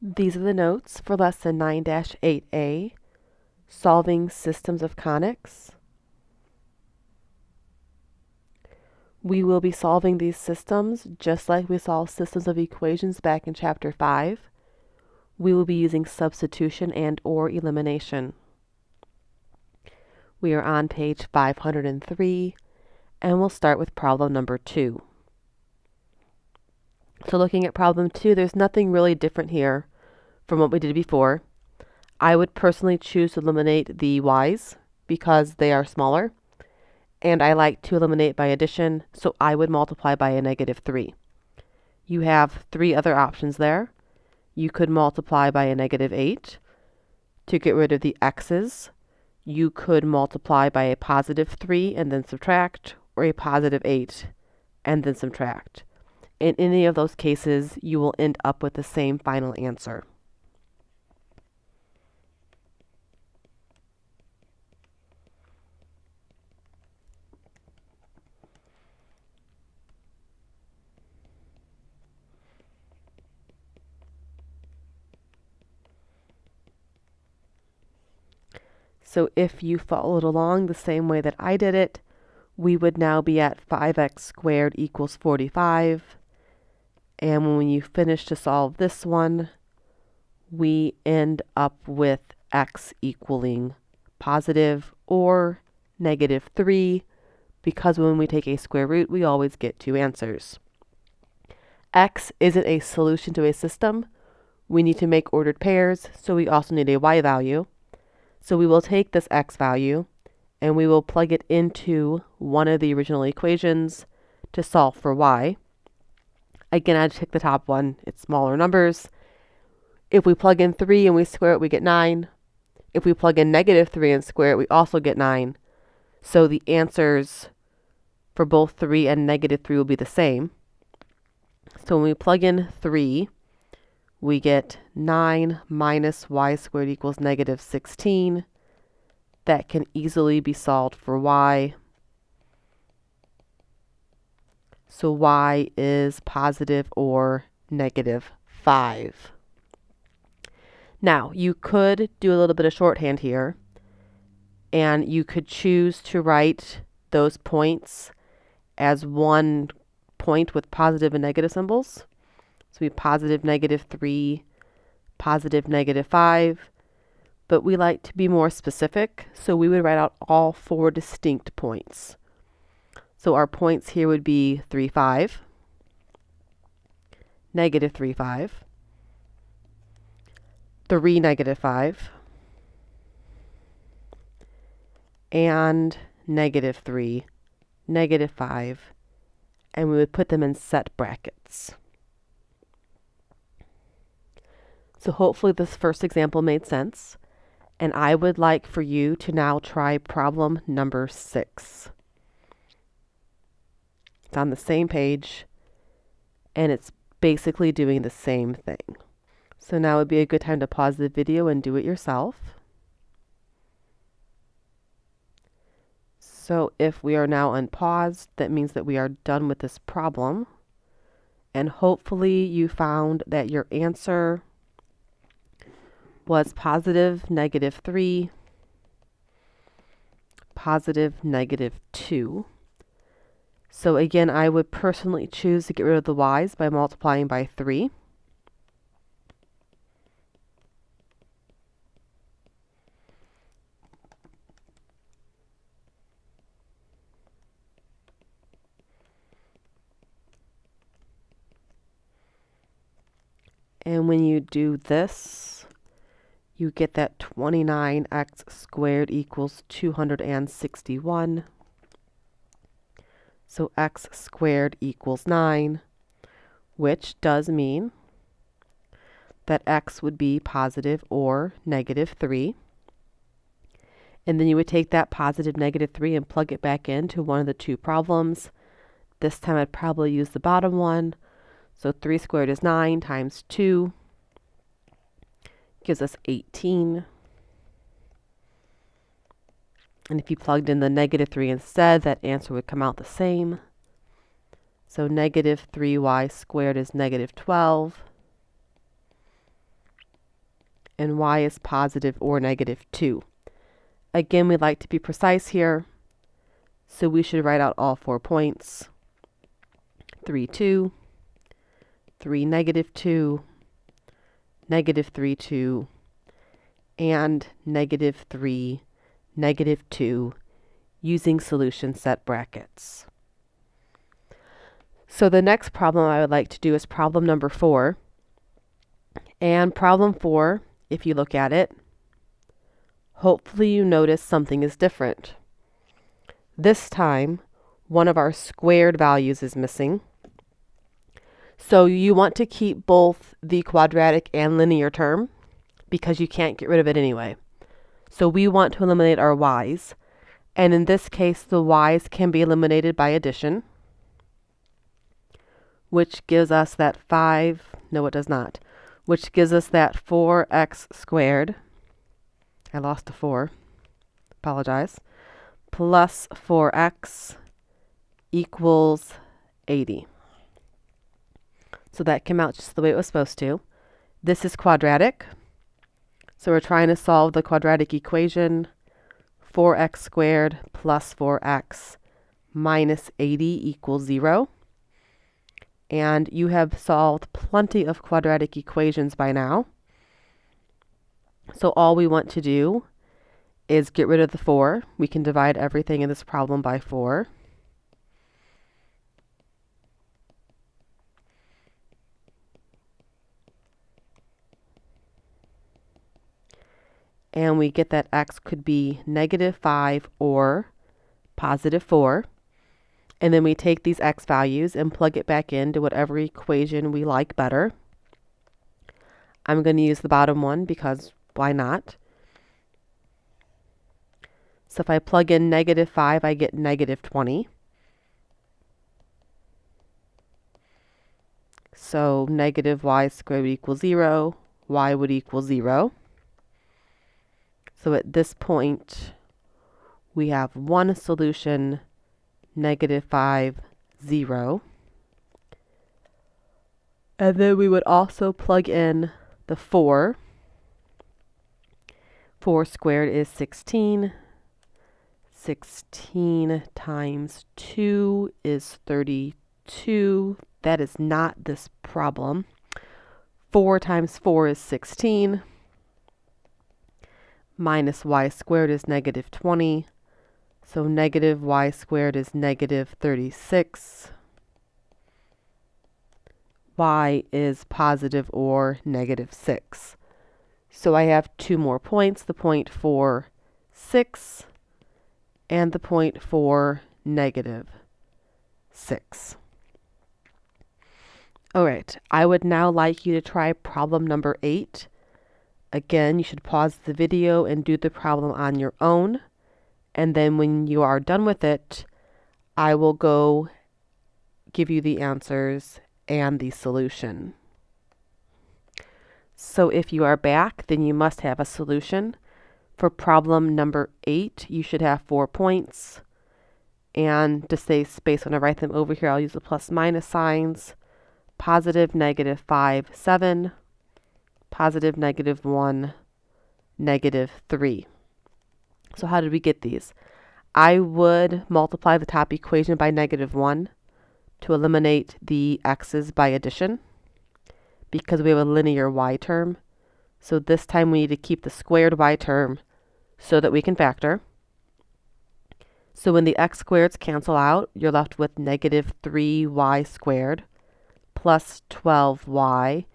These are the notes for lesson 9-8A, solving systems of conics. We will be solving these systems just like we solved systems of equations back in chapter 5. We will be using substitution and or elimination. We are on page 503, and we'll start with problem number 2. So looking at problem 2, there's nothing really different here from what we did before. I would personally choose to eliminate the y's because they are smaller, and I like to eliminate by addition, so I would multiply by a -3. You have 3 other options there. You could multiply by a -8 to get rid of the x's. You could multiply by a +3 and then subtract, or a +8 and then subtract. In any of those cases, you will end up with the same final answer. So if you followed along the same way that I did it, we would now be at 5x squared equals 45. And when you finish to solve this one, we end up with x equaling positive or -3, because when we take a square root, we always get 2 answers. X isn't a solution to a system. We need to make ordered pairs, so we also need a y value. So we will take this x value and we will plug it into one of the original equations to solve for y. Again, I just pick the top one. It's smaller numbers. If we plug in 3 and we square it, we get 9. If we plug in -3 and square it, we also get 9. So the answers for both 3 and -3 will be the same. So when we plug in 3, we get 9 minus y squared equals -16. That can easily be solved for y. So y is positive or -5. Now, you could do a little bit of shorthand here, and you could choose to write those points as one point with positive and negative symbols. So we positive -3, positive -5, but we like to be more specific, so we would write out all 4 distinct points. So our points here would be 3, 5, -3, 5, 3, -5, and -3, -5, and we would put them in set brackets. So hopefully this first example made sense, and I would like for you to now try problem number 6. It's on the same page, and it's basically doing the same thing. So now would be a good time to pause the video and do it yourself. So if we are now unpaused, that means that we are done with this problem. And hopefully you found that your answer was positive -3, positive -2. So again, I would personally choose to get rid of the y's by multiplying by 3. And when you do this, you get that 29x squared equals 261. So x squared equals 9, which does mean that x would be positive or -3. And then you would take that positive -3 and plug it back into one of the 2 problems. This time I'd probably use the bottom one. So 3 squared is 9 times 2 gives us 18. And if you plugged in the -3 instead, that answer would come out the same. So -3y squared is -12. and y is positive or negative 2. Again, we like to be precise here, so we should write out all 4 points. 3, 2, 3, negative 2, negative 3, 2, and negative 3, negative 2, using solution set brackets. So the next problem I would like to do is problem number 4. And problem 4, if you look at it, hopefully you notice something is different. This time, one of our squared values is missing. So you want to keep both the quadratic and linear term because you can't get rid of it anyway. So we want to eliminate our y's. And in this case, the y's can be eliminated by addition, which gives us that 5, no it does not, which gives us that 4x squared, I lost a 4, apologize, plus 4x equals 80. So that came out just the way it was supposed to. This is quadratic, so we're trying to solve the quadratic equation, 4x squared plus 4x minus 80 equals 0. And you have solved plenty of quadratic equations by now. So all we want to do is get rid of the 4. We can divide everything in this problem by 4. And we get that x could be negative 5 or positive 4. And then we take these x values and plug it back into whatever equation we like better. I'm going to use the bottom one because why not? So if I plug in negative 5, I get negative 20. So negative y squared would equal 0, y would equal 0. So at this point, we have one solution, negative 5, 0. And then we would also plug in the 4. 4 squared is 16. 16 times 2 is 32. That is not this problem. 4 times 4 is 16. Minus y squared is negative 20. So negative y squared is negative 36. Y is positive or negative 6. So I have 2 more points, the point 4, 6, and the point 4, negative 6. All right, I would now like you to try problem number 8. Again, you should pause the video and do the problem on your own. And then when you are done with it, I will go give you the answers and the solution. So if you are back, then you must have a solution. For problem number 8, you should have 4 points. And to save space when I write them over here, I'll use the plus minus signs. Positive, negative 5, 7. Positive, negative 1, negative 3. So how did we get these? I would multiply the top equation by negative 1 to eliminate the x's by addition because we have a linear y term. So this time we need to keep the squared y term so that we can factor. So when the x squareds cancel out, you're left with negative 3y squared plus 12y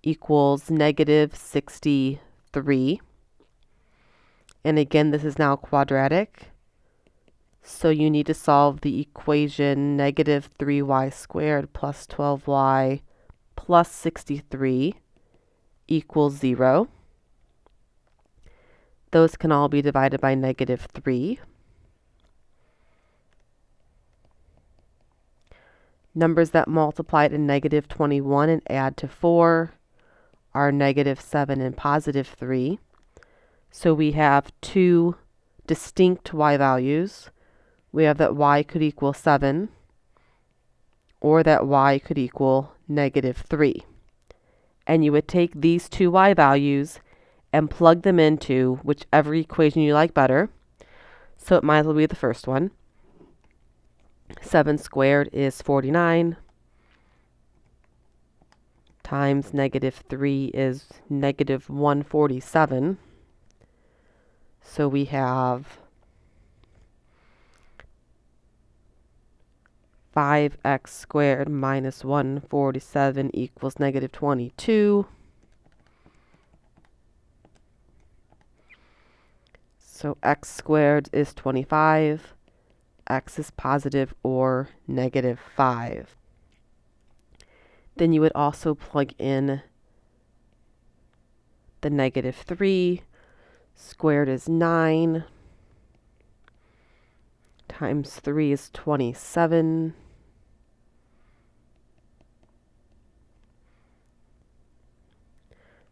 equals negative 63. And again, this is now quadratic. So you need to solve the equation negative 3y squared plus 12y plus 63 equals 0. Those can all be divided by negative 3. Numbers that multiply to negative 21 and add to 4 are negative 7 and positive 3. So we have 2 distinct y values. We have that y could equal 7 or that y could equal negative 3. And you would take these 2 y values and plug them into whichever equation you like better. So it might as well be the first one. 7 squared is 49 times -3 is -147. So we have 5x squared minus 147 equals -22. So x squared is 25. X is positive or -5. Then you would also plug in the -3. Squared is 9. Times 3 is 27.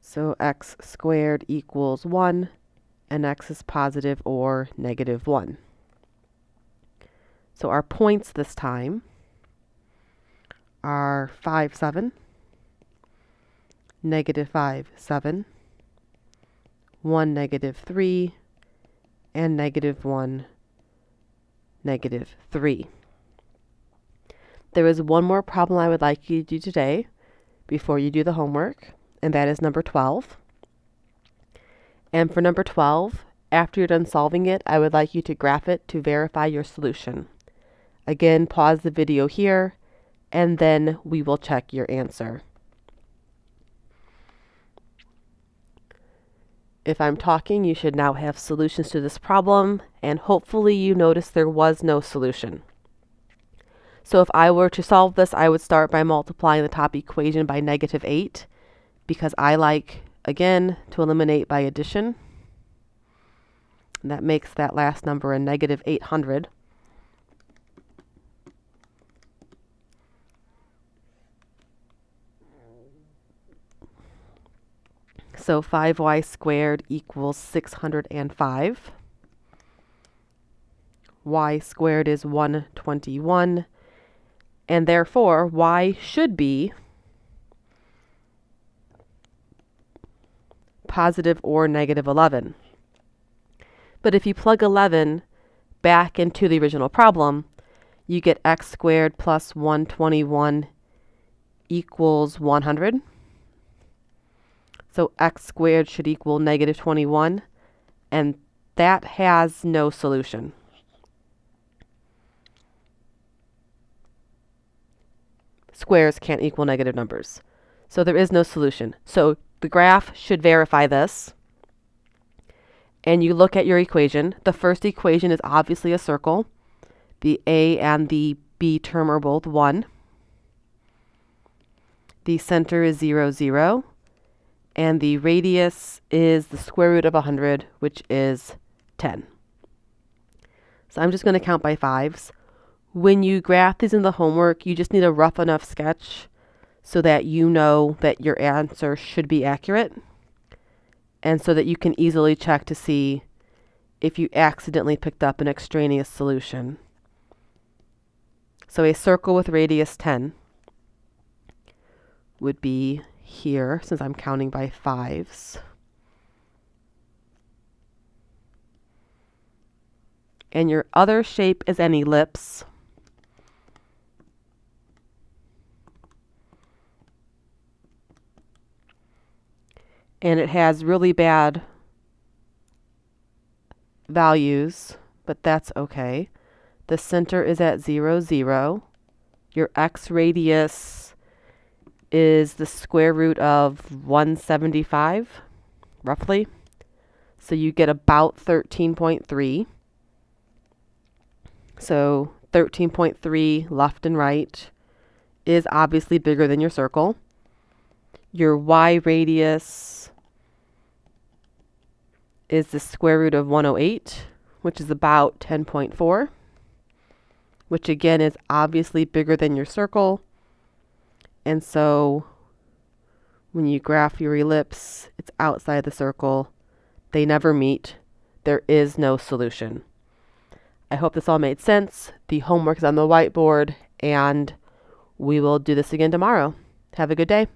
So x squared equals 1, and x is positive or -1. So our points this time are 5, 7, -5, 7, 1, -3, and -1, -3. There is one more problem I would like you to do today before you do the homework, and that is number 12. And for number 12, after you're done solving it, I would like you to graph it to verify your solution. Again, pause the video here, and then we will check your answer. If I'm talking, you should now have solutions to this problem, and hopefully you notice there was no solution. So if I were to solve this, I would start by multiplying the top equation by -8, because I like, again, to eliminate by addition. And that makes that last number a -800. So 5y squared equals 605. Y squared is 121. And therefore, y should be positive or -11. But if you plug 11 back into the original problem, you get x squared plus 121 equals 100. So x squared should equal -21, and that has no solution. Squares can't equal negative numbers. So there is no solution. So the graph should verify this. And you look at your equation. The first equation is obviously a circle. The a and the b term are both 1. The center is 0, 0. And the radius is the square root of 100, which is 10. So I'm just going to count by 5s. When you graph these in the homework, you just need a rough enough sketch so that you know that your answer should be accurate, and so that you can easily check to see if you accidentally picked up an extraneous solution. So a circle with radius 10 would be here, since I'm counting by 5s. And your other shape is an ellipse. And it has really bad values, but that's okay. The center is at 0, 0. Your x radius is the square root of 175, roughly. So you get about 13.3. So 13.3 left and right is obviously bigger than your circle. Your y radius is the square root of 108, which is about 10.4, which again is obviously bigger than your circle. And so when you graph your ellipse, it's outside the circle. They never meet. There is no solution. I hope this all made sense. The homework is on the whiteboard, and we will do this again tomorrow. Have a good day.